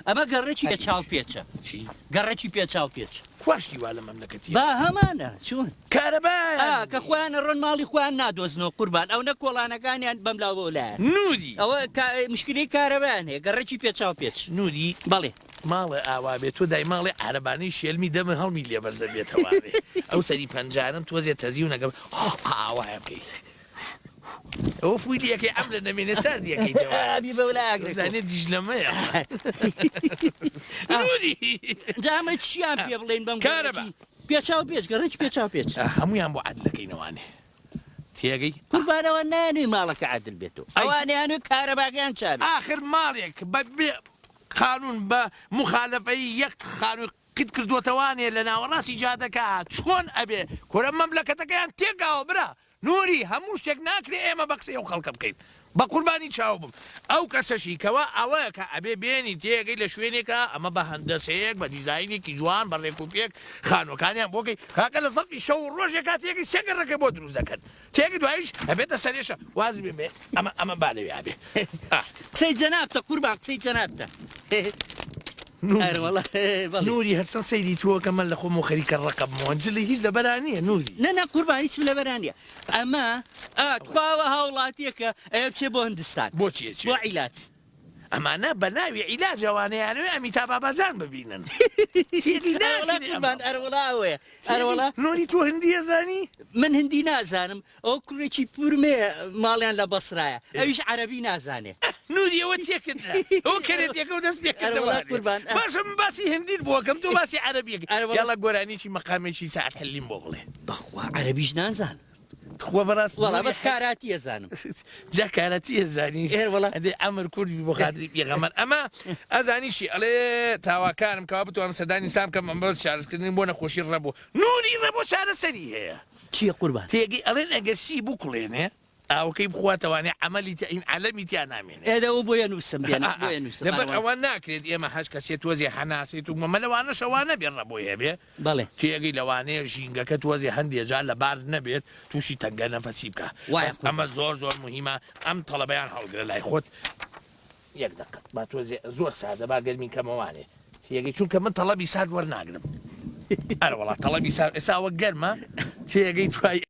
ئەمە گەڕێکی پێ چاو پێچە چی گەڕێکی پێ چاو پێچ خواشتی وا لە مەملەکەتی با هەمانە چۆن کارەبا کە خۆیانە ڕۆن ماڵی خۆیان نادۆزنەوە قوربان ئەو نە کۆڵانەکانیان بەم لاوە لایەن نوری ئەوە مشکلی کارەبایان هەیە گەڕێکی پێ چاو پێچ نوری بەڵێ ماڵە ئاوا بێت تۆ دای ماڵی عربانەی شێلمی دەمە هەڵمی لێبەرزە بێتەوارێ ئەو سەری پەنجارن تۆزیە تەزی و نەگەم ئاوایە بکەیت ئەو فویلیەکەی ئەم لە نەمێنە ساردیەکەی ئابی بەولاگرزانێت دیژ لەمەیە نوری جامە چیان پێ بڵێن بەم کارەبا پێچاو پێچ گەڕێکی پێچاو پێچ هەمویان بۆ عەدلەکەینەوانێ تێگەی قوربانەوە نانوێ ماڵەکە عادل بێتەوە ئەوانیانوێ کارەباگەیان چاوێت آخر ماڵێک بە قانون بە مخالفەی یەک خانووی قیت کردووەتەوانێ لە ناوەڕاستی جادەکە چۆن ئەبێ کۆرە مەملەکەتەکەیان تێگاوە برا نوری هەموو شتێک ناکرێ ئێمە بە قسەی ئەو خەڵکە بکەین بە قوربانی چاو بم ئەو کەسەشی کەوە ئەوەیە کە ئەبێ بێنی تێگەی لە شوێنێکە ئەمە بە هەندەسەیەک بە دیزاینێکی جوان بە ڕێکوپێک خانوەکانیان بۆکەی کاکە لە سەڵی شەو ڕۆژێک کاتێکی سێگەڕەکە بۆ دروست دەکەن تێگەی دوایش هەبێتە سەرێشە واز بێ ئەمە بالەوێ ئابێ قسەی جەنابتە قوربان قسەی جەنابتە نوری هەرچەند سەیری تووەکەمە لە خۆم و خەریکە ڕقم مۆنجلی هیچ لە بەرانیە نوری نەنا قوربان هیچم لە بەرانیە ئەمە خواوە هاوڵاتیەکە ئەوە بچێ بۆ هەندستان بۆچیە بۆ عیلاج ئەمانە بە ناوی عیلاجەوانەیانوێ ئەمیتا بابەزان ببینن ئەرەوەڵاوەیە ئەرەوەڵا نوری تۆ هەندیە زانی من هەندی نازانم ئەو کوڕێکی پورمێ ماڵیان لە بەسرایە ئەویش عەرەبی نازانێ نوری ئەوە تێکردا ئەو کەرێتێکە و دەست پێکردەوە قوربان باشم باسی هەندیت بۆکەم تۆ باسی عەرەبیەکە یاڵە گۆرانیکی مەقامێکی ساعت حەلیم بۆ بڵێ بەخوا عەرەبیش نازان خۆ بەڕاست وەڵا بەس کاراتی ئەزانم جا کارەتی ئەزانی وەڵا ئەدێ ئەمر کوردی بۆ خاتری پێغەمبەر ئەمە ئەزانیشی ئەڵێ تاواکارم کەوا بتوانم سەدانی سام کەم ئەم بەس چارەسکردنی بۆ نەخۆشی ڕەبوو نوری ڕەبۆ چارەسەری هەیە چییە قوربان تێگەی ئەڵێن ئەگەر سی بکوڵێنێ ئاوکەی بخواتەوانێ عەمەلی ئین عەلەمی تیا نامێنێ ئێدەوە بۆیە نووسم بێنە بۆیە نووسم لەبەر ئەوە ناکرێت ئێمە هەش کەسێ تۆزی هەناسێت و مەمە لەوانە شەوانە بێ ڕەبۆی هەبێ بەڵێ تێگەی لەوانەیە ژینگەکە تۆزی هەندێک جار لە بار نەبێت تووشی تەنگە نەفەسی بکە ئەمە زۆر زۆر مهمە ئەم تەڵەبەیان هەڵگرە لای خۆت یەک دقت با تۆزێ زۆر سادە با گەرمی کەمەوانێ تێگەی چونکە من تەڵەبی سارد وەرناگرم ئەرە وەڵا تەڵەبی سارد ئێستا ئەوە گەرمە تێگەی توای